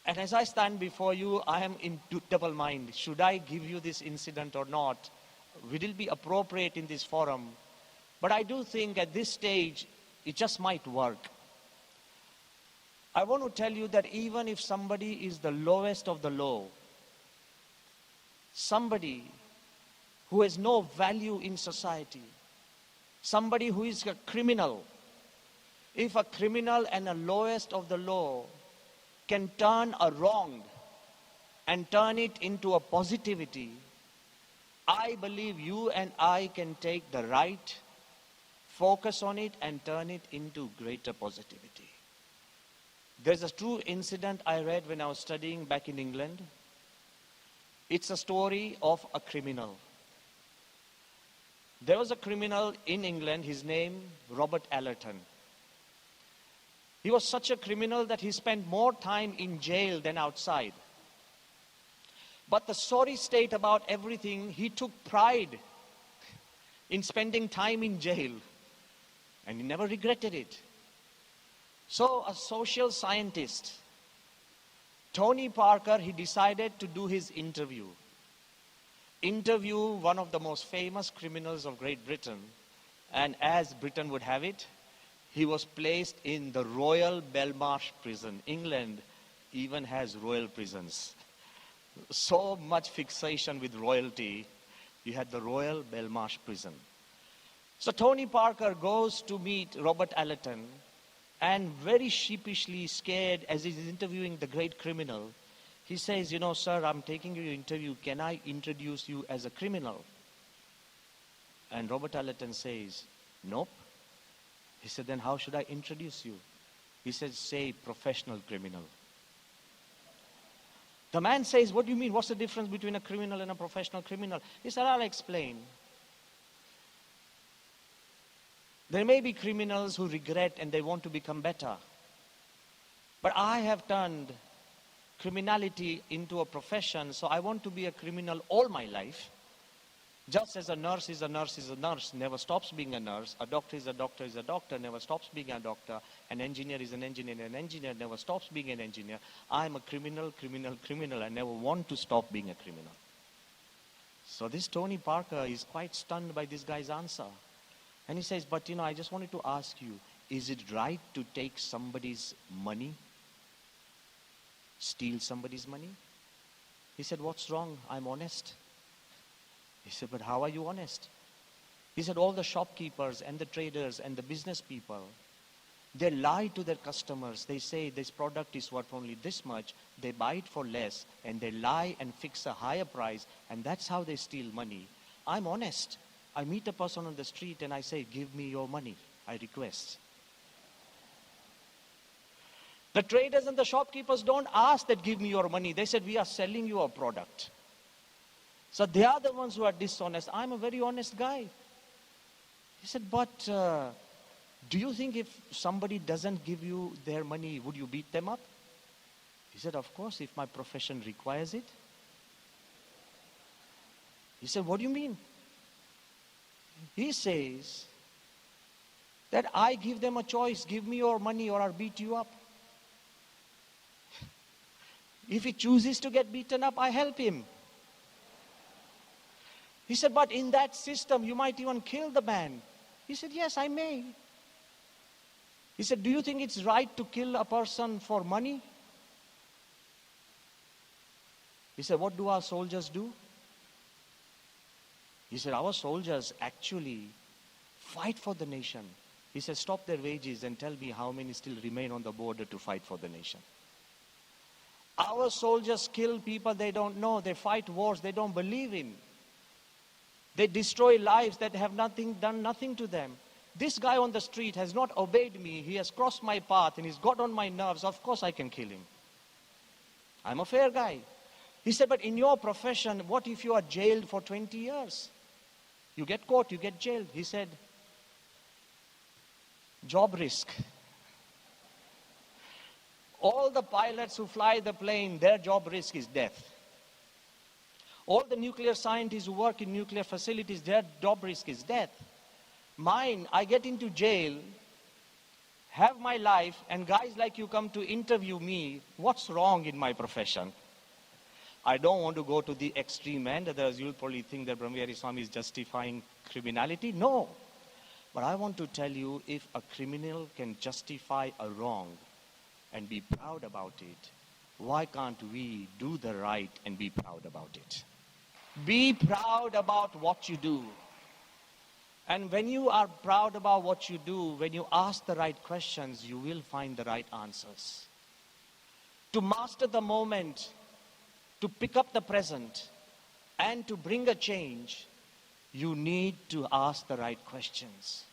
And as I stand before you, I am in double mind. Should I give you this incident or not? Will it be appropriate in this forum? But I do think at this stage, it just might work. I want to tell you that even if somebody is the lowest of the low, somebody who has no value in society, somebody who is a criminal, if a criminal and a lowest of the low can turn a wrong and turn it into a positivity, I believe you and I can take the right, focus on it and turn it into greater positivity. There's a true incident I read when I was studying back in England. It's a story of a criminal. There was a criminal in England, his name Robert Allerton. He was such a criminal that he spent more time in jail than outside. But the sorry state about everything, he took pride in spending time in jail. And he never regretted it. So a social scientist, Tony Parker, he decided to do his interview one of the most famous criminals of Great Britain. And as Britain would have it, he was placed in the Royal Belmarsh prison. England even has royal prisons. So much fixation with royalty. You had the Royal Belmarsh prison. So Tony Parker goes to meet Robert Allerton, and very sheepishly scared as he's interviewing the great criminal, he says, "You know, sir, I'm taking your interview. Can I introduce you as a criminal?" And Robert Allerton says, "Nope." He said, "Then how should I introduce you?" He said, "Say professional criminal." The man says, "What do you mean? What's the difference between a criminal and a professional criminal?" He said, "I'll explain. There may be criminals who regret and they want to become better. But I have turned criminality into a profession, so I want to be a criminal all my life. Just as a nurse is a nurse is a nurse, never stops being a nurse. A doctor is a doctor is a doctor, never stops being a doctor. An engineer is an engineer never stops being an engineer. I'm a criminal. I never want to stop being a criminal." So this Tony Parker is quite stunned by this guy's answer. And he says, "But I just wanted to ask you, is it right to take somebody's money? Steal somebody's money?" He said, "What's wrong? I'm honest." He said, "But how are you honest?" He said, "All the shopkeepers and the traders and the business people, they lie to their customers. They say this product is worth only this much. They buy it for less and they lie and fix a higher price, and that's how they steal money. I'm honest. I meet a person on the street and I say, 'Give me your money,' I request." The traders and the shopkeepers don't ask that, "Give me your money." They said, "We are selling you a product." So they are the ones who are dishonest. I'm a very honest guy. He said, "But do you think if somebody doesn't give you their money, would you beat them up?" He said, "Of course, if my profession requires it." He said, "What do you mean?" He says that I give them a choice, "Give me your money or I'll beat you up." If he chooses to get beaten up, I help him. He said, "But in that system, you might even kill the man." He said, "Yes, I may." He said, "Do you think it's right to kill a person for money?" He said, "What do our soldiers do?" He said, "Our soldiers actually fight for the nation." He said, "Stop their wages and tell me how many still remain on the border to fight for the nation." Our soldiers kill people they don't know. They fight wars they don't believe in. They destroy lives that have done nothing to them. This guy on the street has not obeyed me. He has crossed my path and he's got on my nerves. Of course I can kill him. I'm a fair guy. He said, "But in your profession, what if you are jailed for 20 years? You get caught, you get jailed." He said, "Job risk." All the pilots who fly the plane, their job risk is death. All the nuclear scientists who work in nuclear facilities, their job risk is death. Mine, I get into jail have my life, and guys like you come to interview me, what's wrong in my profession? I don't want to go to the extreme end. Others, you'll probably think that Brahmavihari Swami is justifying criminality. No. But I want to tell you, if a criminal can justify a wrong and be proud about it, why can't we do the right and be proud about it? Be proud about what you do. And when you are proud about what you do, when you ask the right questions, you will find the right answers. To master the moment, to pick up the present, and to bring a change, you need to ask the right questions.